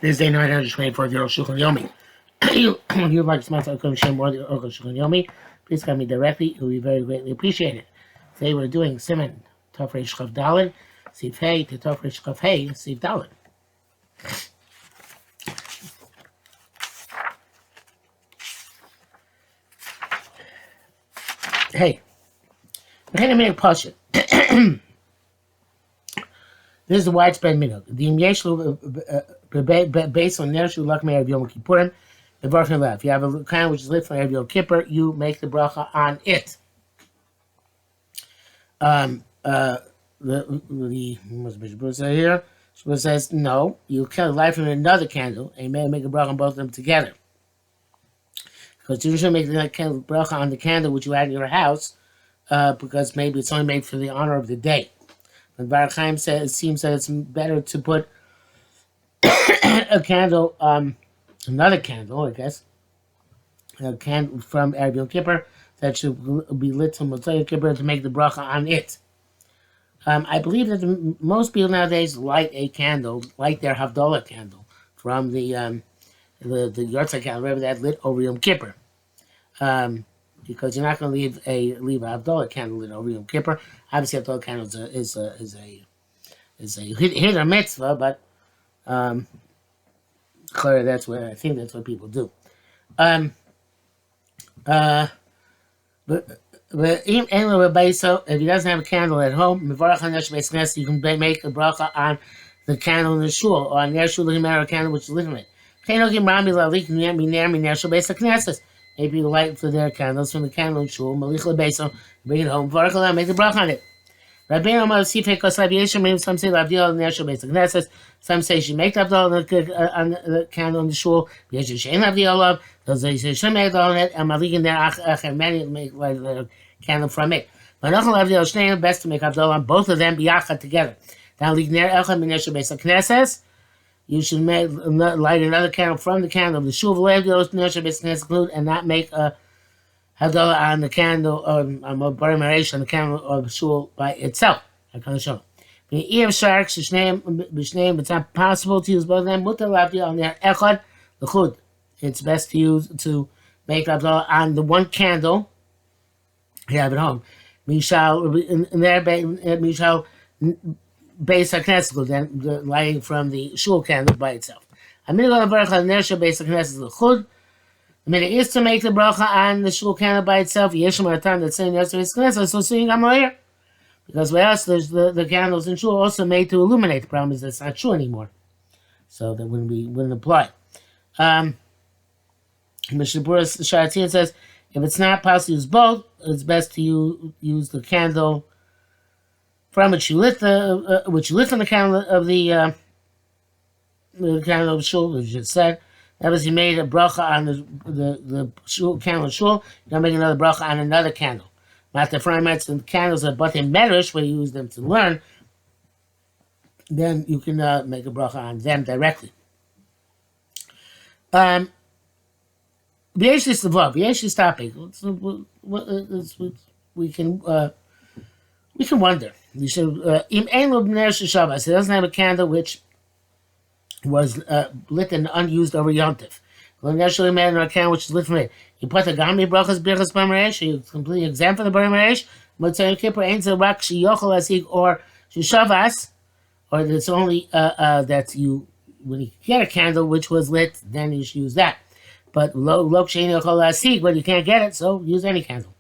This is day 924 of the Arukh HaShulchan Yomi. If you'd like to sponsor Arukh HaShem or the Arukh HaShulchan Yomi, please call me directly. It will be very greatly appreciated. Today we're doing Simon Tov Reish Chav Daled, Sif Hey to Tov Reish Chav Hey, Sif Daled. Hey, we're going to make a pasha. This is the widespread minhag. The Yeshlu based on Nershu Lakmei of Yom Kippurim, the Baruch Lev. You have a kind which is lit for Yom Kippur, you make the bracha on it. The Bishop Bruce here. Bishop says no. You can light from another candle, and you may make a bracha on both of them together. Because you usually make the bracha on the candle which you had in your house, because maybe it's only made for the honor of the day. But Baruch Chaim says it seems that it's better to put a candle, another candle, I guess, a candle from Erev Yom Kippur that should be lit to Motzei Yom Kippur to make the bracha on it. I believe that most people nowadays light a candle, light their Havdalah candle from the Yortzei candle, whatever that lit over Yom Kippur. Because you're not going to leave a Havdalah candle lit over Yom Kippur. Obviously, Havdalah candle is a hit or mitzvah, but clearly that's what people do. But if he doesn't have a candle at home, you can make a bracha on the candle in the shul, or on their shul, a candle which is lit from it. Maybe you light for their candles from the candle in shul, bring it home, make the bracha on it. Some say some say she make the on the candle in the shul. Those say she should make on it, and many make the candle from it. But best to make on both of them together. You should light another candle from the candle of the shul and not make a Havdalah on the candle on the candle of the shul by itself. It's not possible to use both of them. It's best to make Havdalah on the one candle you have at home. Base HaKnesset, then the lighting from the shul candle by itself. The minute is to make the bracha on the shul candle by itself. So seeing I'm here. Because by us, there's the candles in shul also made to illuminate. The problem is that's not true anymore. So that wouldn't apply. Mishnah Berurah Sharatzin says, if it's not possible to use both, it's best to use the candle from which you lit from the candle of the candle of shul, as you just said. That was you made a bracha on the shul candle of shul. You don't make another bracha on another candle. Not the fragments and candles of Batim Medrash, where you use them to learn. Then you can make a bracha on them directly. We can wonder. You should. It doesn't have a candle which was lit and unused over Yontif. A candle which is lit from it. You put the Gami brachas birchas b'mareish. You completely exempt from the b'mareish. Motzei Kippur ain't the rak sheyochel asig or shishavas, or it's only that you when you get a candle which was lit, then you should use that. But lo shein yochel asig, when you can't get it, so use any candle.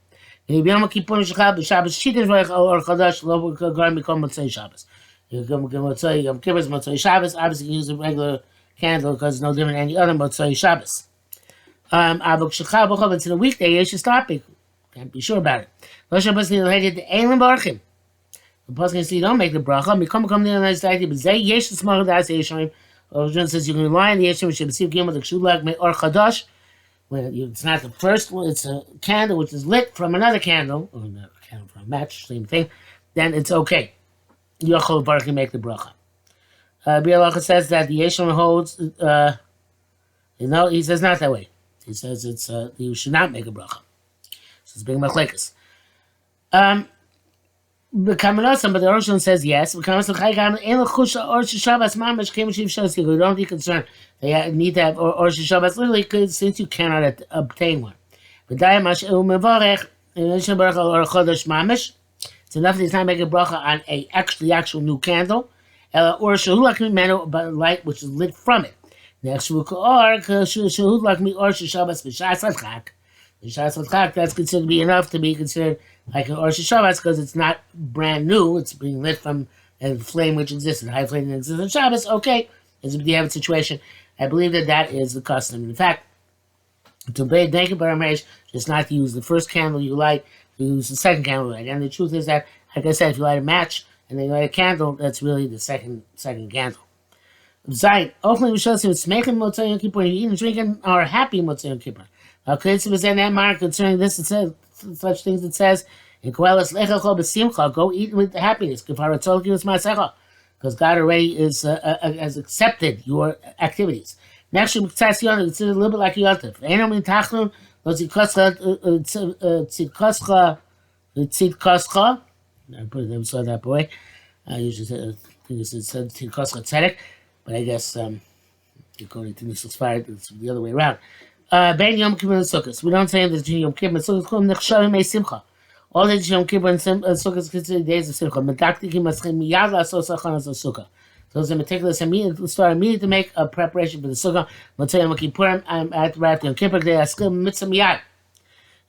Yom Kippur Shabbos Shittish or Chadash lo garmi kol Motzei Shabbos. Yom Kippur's Motzei Shabbos. Obviously, you use a regular candle because it's no different than any other Motzei Shabbos. But it's in a weekday, you should stop it. Can't be sure about it. The person can see you don't make the bracha. But says you can rely on the Yeshua which receive Gimel the Kshulag or Chadash. When it's not the first one, it's a candle which is lit from another candle, or a candle from a match, same thing, then it's okay. Yochel Baruch make the bracha. Bialacha says that the Yeshua holds, he says not that way. He says it's you should not make a bracha. So it's big machlekes. becoming awesome, but the Arukh HaShulchan says yes. We don't be concerned. They need to have Rosh Hashanah literally, since you cannot obtain one. It's enough that he's not making bracha on a actual new candle, or but light which is lit from it. Next, that's considered to be enough to be considered like an Rosh Hashanah because it's not brand new. It's being lit from a flame which existed, high flame that existed on Shabbos. Okay, it's a different situation. I believe that is the custom. In fact, to obey naked marriage, just not to use the first candle you light, to use the second candle you light. And the truth is that, like I said, if you light a match and then you light a candle, that's really the second candle. Zayin, hopefully we show it's making Motzei Yom Kippur, eating and drinking are happy Motzei Yom Kippur. Okay, so that mark concerning this, it says such things. It says in Koheles, Lechacho b'simcha, go eat with happiness. Because God already has accepted your activities. Next, it's a little bit like Yontif. Einam in Tachnun, Tzidkoscha. I put it never saw that boy. I usually think it's Tzidkoscha Tzedek, but I guess according to this expired, it's the other way around. Ben Yom Kippur and Sukkot. We don't say that between Yom Kippur and Sukkot. Called Nechshavim Mei Simcha. All the Yom Kippur and Sukkot is considered days of Simcha. Medaktikim Maschim Miyad La'asos Achanas Sukkah. So it's a meticulous start immediately to make a preparation for the Sukkah. Motzei Yom Kippurim. I'm at Yom Kippur. They ask Mitzvah Miyad.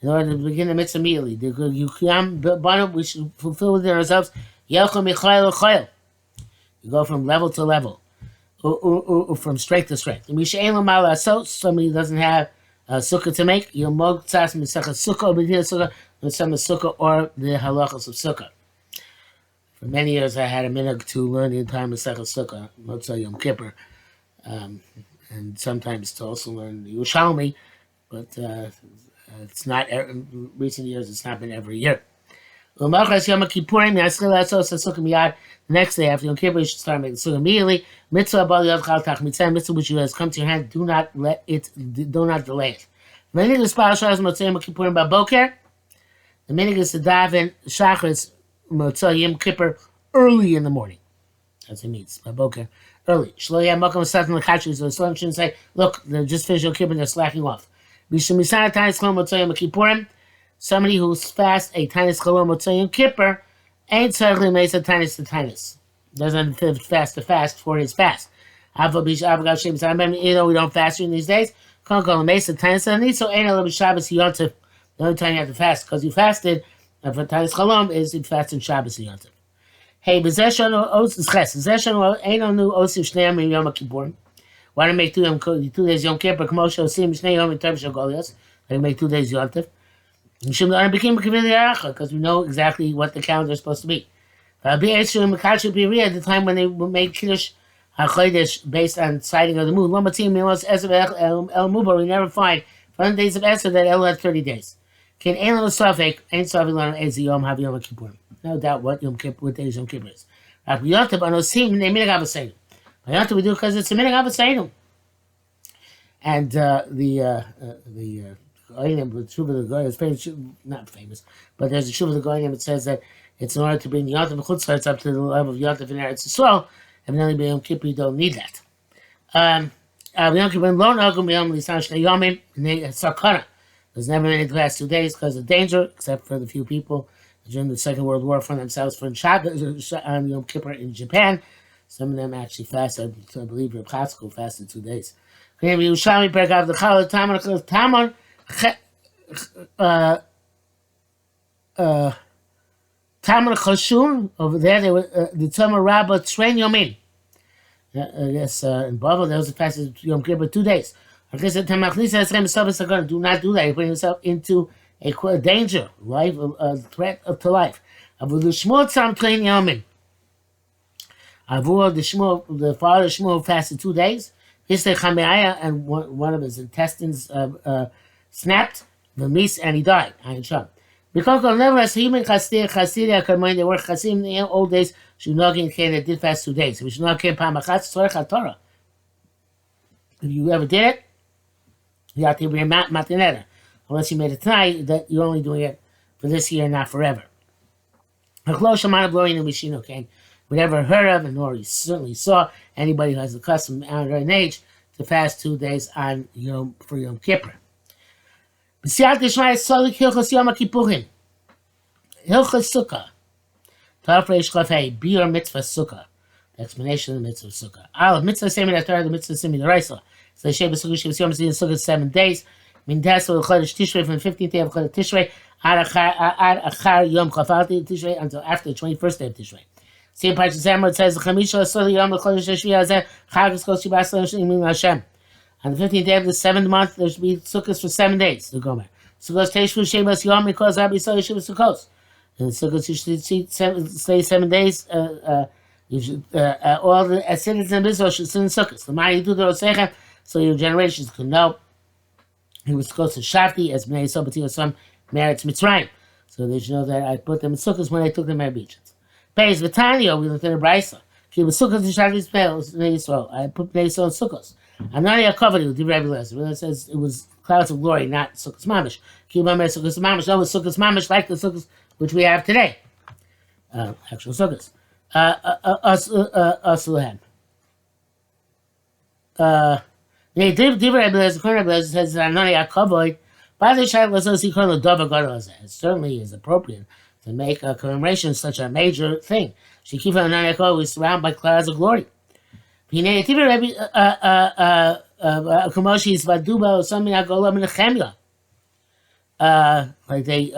In order to begin the mitzvah immediately, we should fulfill within ourselves. You go from level to level. From strength to strength. Somebody doesn't have a sukkah to make, you'll mog tzas misachas sukkah, b'dina sukkah, sukkah, or the halachas of sukkah. For many years, I had a minhag to learn the entire Masechah Sukkah, Motzei Yom Kippur, and sometimes to also learn the Yerushalmi, but it's not. In recent years, it's not been every year. The next day after Yom Kippur, you should start making sukkah immediately. Mitzvah mitzvah which has come to your hand. Do not delay it. The minhag is to daven Shachris Motzei Yom Kippur early in the morning. That's what it means. Baboker early. So the Islam shouldn't say, "Look, they're just finished Yom Kippur, they're slacking off." Somebody who's fast a tainis chalom Motzei Yom Kippur ain't certainly makes a tainis to tainis. Doesn't fast to fast for his fast. We don't fast during these days. So the only time you have to fast because you fasted for tainis chalom is you fast in Shabbos and Yontif. Hey, why don't make 2 days Yom Kippur? Like make 2 days Yontif. Because we know exactly what the calendar is supposed to be. At the time when they made Kiddush HaChodesh based on sighting of the moon, we never find from the days of Esther that El had 30 days. No doubt what days Yom Kippur is. We do because it's a minhag Avosayim. And the Tshuva of the Goy is famous, not famous, but there's a Tshuva of the Goy that says that it's in order to bring Yontif and Chutzpah up to the level of Yontif in Eretz Yisrael, and then Yom Kippur you don't need that. Yom Kippur lo nagum b'yom lisan shnei yomim sakana. There's never been in the last 2 days because of danger, except for the few people during the Second World War found themselves for Shabbos on Yom Kippur in Japan. Some of them actually fasted. I believe Reb Chatzkel fasted 2 days. Yerushalmi perek the Chalot Tamon. Tamar Chashun over there, they were the Tamar Rabbah train Yomin. I guess in Bavel there was a fast Yom Kippur 2 days. I guess do not do that. You're putting yourself into a danger, life, a threat to life. Avu the Shmuel Tzam train Yomin. Avu the father Shmuel fasted 2 days. And one of his intestines snapped, the meat, and he died. Because nevertheless, they were chasim in the old days. They did fast 2 days. If you ever did it, you have to be matinera. Unless you made it tonight, that you're only doing it for this year, not forever. We never heard of, and nor he certainly saw anybody who has the custom out an age to fast 2 days on for Yom Kippur. Hilchos Sukkah. Tafresh Chafei, Biur Mitzvah Sukkah. The explanation of the Mitzvah Sukkah. Aleph, Mitzvah Semi Torah, the Mitzvah Semi L'Raisa. So Sheva Sukkah, Sheva Yom Sukkah 7 days. Min Tesla Chodesh Tishrei, from the 15th day of Chodesh Tishrei, Ad Achar Yom Chafalti Tishrei, until after the 21st day of Tishrei. See in Parashat Zimra, it says, Chamisha Asoli Yom Chodesh Shvi Hazeh, Chag Eskos Shibas L'Shim Hashem. On the 15th day of the 7th month, there should be Sukkahs for 7 days. The Gomer. Sukkos Teshvu Shebas Yom, because Rabbi Yisrael Sheva Sukkos. And Sukkot, you should stay 7 days. You should, all the citizens of Israel should sit in Sukkot. The Ma'ari do the Rosechem, so your generations can know. He was close to Shafti, as Bnei Yisrael B'tiyah Sam married to Mitzrayim. So they should know that I put them in Sukkot when I took them out of Egypt. Beis V'Tanya, we looked at a Brisa. He was Sukkot to Shafti's Bnei Yisrael. I put Bnei Yisrael in Sukkot. Anani covered it with the Rebbe Lezer. It says it was clouds of glory, not Sukkot Mamish. Kibam Sukkot Mamish. No, it was Sukkot Mamish like the Sukkot which we have today. Actual Sukkot. Asulam. Says Anani Akavoid. By the child was he called the Dover Gadol. It certainly is appropriate to make a commemoration such a major thing. She keep on Anani Akavoid was surrounded by clouds of glory. Kamoshi Vaduba or something like they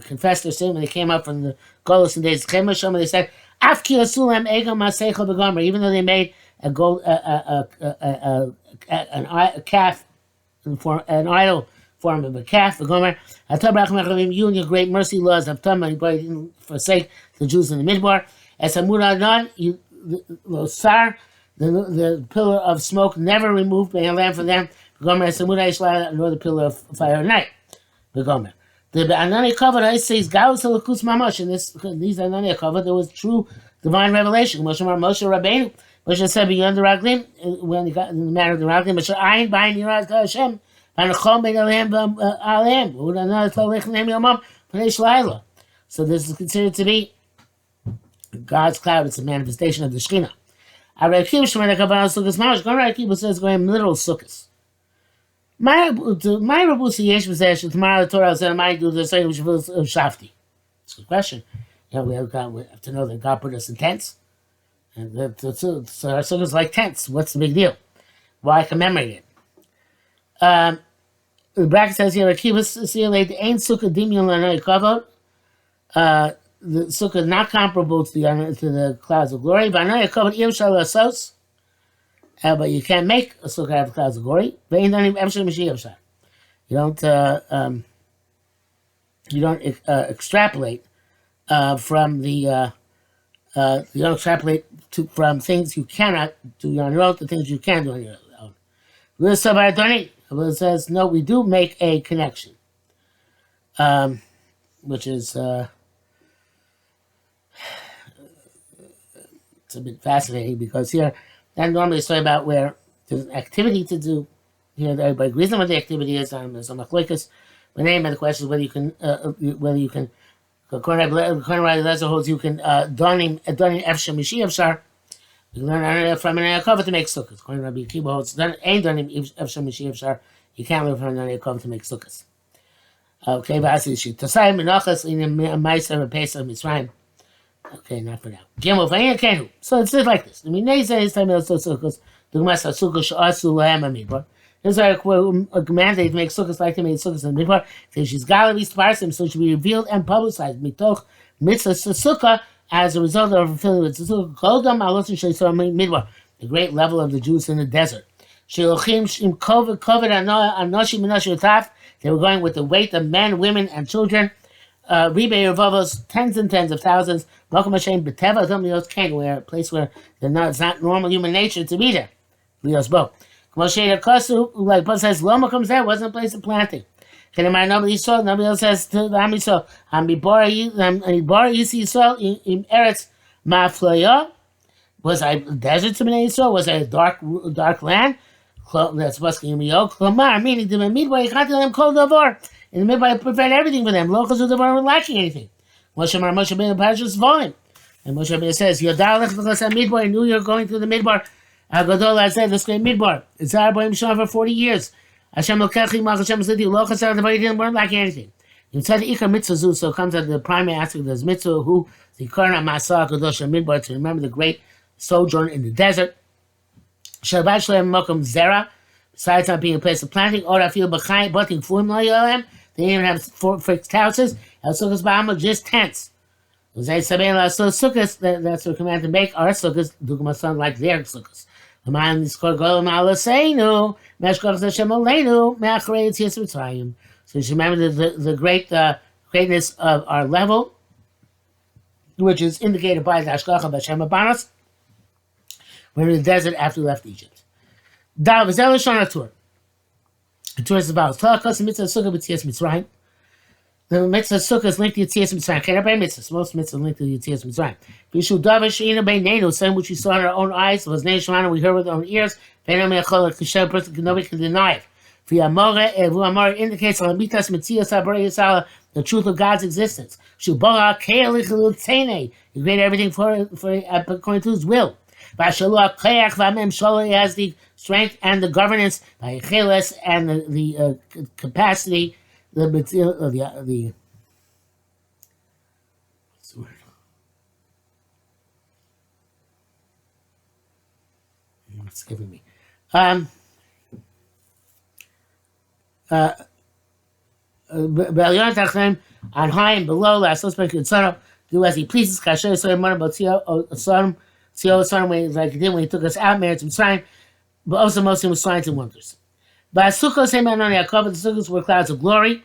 confessed their sin when they came up from the Golos and days. They said, even though they made a gold, a calf, an idol form of a calf, the Gomer, you and your great mercy laws of Tama, you didn't forsake the Jews in the Midbar. As a Muradan, you Losar, the pillar of smoke never removed by a lamp for them. Gomer as a Muradan, nor the pillar of fire at night. The Gomer. The Anani covered, I say, Galus Alakus Mamash, and these Anani covered, there was true divine revelation. Moshe Rabbeinu, Moshe said, beyond the Raglim, when he got in the matter of the Raglim, Moshe Ayin, Bayin, Yiraz, Hashem, Panachom, Ben Alam, Alam, Udanah, Tolech, Nem Yomam, Panesh Laila. So this is considered to be God's cloud. It's a manifestation of the Shekhinah. Arukh HaShulchan, Sukkos Mamash, Arukh HaShulchan says, going literal Sukkos. My Rabusi Yesh was there. Tomorrow the Torah said, "I do the same." Shafti. It's a good question. We have to know that God put us in tents, and so our sukkahs like tents. What's the big deal? Why commemorate it? The bracket says here, "Akiva ain't sukkah dimyon l'anay kavod." The sukkah is not comparable to the clouds of glory. V'anay kavod im shal asos. But you can't make a sukkah out of clouds of glory. You don't extrapolate from the you don't extrapolate from things you cannot do on your own to things you can do on your own. It says no, we do make a connection, which is it's a bit fascinating because here. And normally it's talking about where there's an activity to do. Everybody agrees on what the activity is. There's some machlokes. The name of the question is whether you can, according to Rabbi Lezer holds, you can donim efshar mishi efshar. You can learn from an cover to make sukkahs. According to Rabbi Akiva holds, ain't donim efshar mishi efshar. You can't learn from an cover to make sukkahs. Okay, v'asi shi tosai menachas in ma'aser v'pesach Mitzrayim. Okay, not for now. Gimel v'ayin kenu. So it's like this. I mean, they say it's time to sukkahs. The Gemara says sukkah she'asu lahem amidbar. There's a command they make sukkahs like they made sukkahs in the midbar. Says she's got to be sparsim, so it should be revealed and publicized. Mitoch mitzvah sukkah as a result of fulfilling with sukkah. Kodam alosin she'isor midbar. The great level of the Jews in the desert. She'ochim shim kovid anoshim menoshim taf. They were going with the weight of men, women, and children. Rebay Revavos, tens and tens of thousands. Welcome Hashem, Beteva, Zomnios King, where a place where it's not normal human nature to be there. Leos Bo. Moshe Kosu, like Paul says, Loma comes there, wasn't a place of planting. Nobody saw, nobody else says to the Ami saw, Ambibora Yisi saw in Eretz Maflaya. Was I desert to Bnei Yisrael? Was I a dark land? That's supposed to be Klamar, meaning the midway, you can't tell them cold over. In the midway, I prepared everything for them. Locals who weren't lacking anything. Moshe Rabbeinu Parashas Vayim. And Moshe Rabbeinu says, Yodar lech l'chos ha-midbar, I knew you were going through the midbar. Agadol, I said, this great midbar. It's our boy Mishon for 40 years. Hashem lokechi, Malach Hashem said, you lo chasar, the body didn't learn like anything. You said the Ikar mitzvah zu, so it comes out the primary aspect of this mitzvah, who the Karna Masah Kadosh midbar, to remember the great sojourn in the desert. Shabbat Shalem Mokum Zera, besides not being a place of planting, or I feel Bachai, Butting Fuim Loyalem, they didn't have fixed houses, El Sukkos Bahama, just tents. That's what we're commanded to make our sukkahs, Dugmasan, like their sukkahs. So you should remember the great greatness of our level, which is indicated by the Hashgacha B'Shem Abanos. We're in the desert after we left Egypt. Dav is Elishon Atur. The tour is about Talakos Mitzvah Sukkah B'Tzias Mitzrayim. The mitzvah sukkah is linked to Yetzias Mitzrayim. Can't have mitzvahs. Most mitzvahs are linked to Yetzias Mitzrayim. Vishu davar she'ina beinenu, something which we saw in our own eyes, was Nei Shemana, we heard with our own ears. Nobody can deny it. V'amore indicates alamitas mitzias habarei yisala, the truth of God's existence. Shubara ke'elich l'tzenei, He created everything for according to His will. V'ashalu ha'keach v'amem sholo, He has the strength and the governance, v'ayicheles, and the capacity. The what's the word? It's giving me. On high and below, last let's make it son do as He pleases. Kasher so one about Sodom way like He did when He took us out, married some sign, but also mostly with signs and wonders. But Sukkos came on Yaakov, the Sukkos were clouds of glory.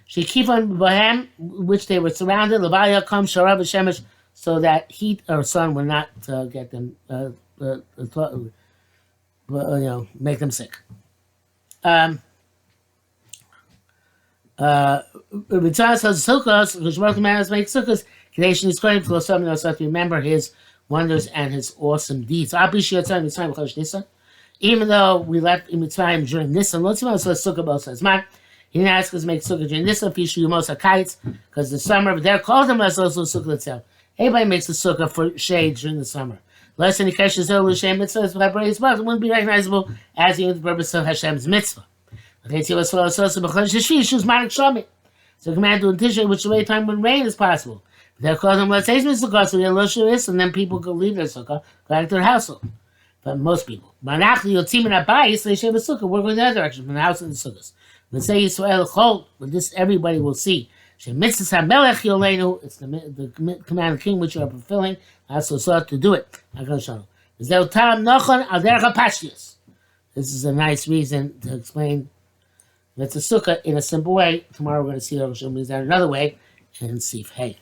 She keep on Bohem, which they were surrounded. Levaya come Sharav Shemesh, so that heat or sun would not get them, make them sick. Ritzah says Sukkos, which most man make Sukkos. Kadeshin is going to something else to remember His wonders and His awesome deeds. Even though we left in Mitzrayim during Nisan, let's see what Sukkah both says. Man, He didn't ask us to make Sukkah during Nisan, Fishu Yomos HaKaitz, because the summer, but they're called them as also Sukkah itself. Everybody makes a Sukkah for shade during the summer. Less than the Keshes L'Shem Mitzvah, it wouldn't be recognizable as the purpose of Hashem's mitzvah. So command to Tisha, which is the time when rain is possible. They're called them Let's say Sukkah, so they're and then people can leave their Sukkah, go back to their household. But most people. We're going the other direction, from the house and the sukkahs. Let's say Yisrael Chol, but this everybody will see. It's the command of the king which you are fulfilling. Also sought to do it. This is a nice reason to explain that's a sukkah in a simple way. Tomorrow we're going to see Arukh HaShulchan means that another way and see if hey.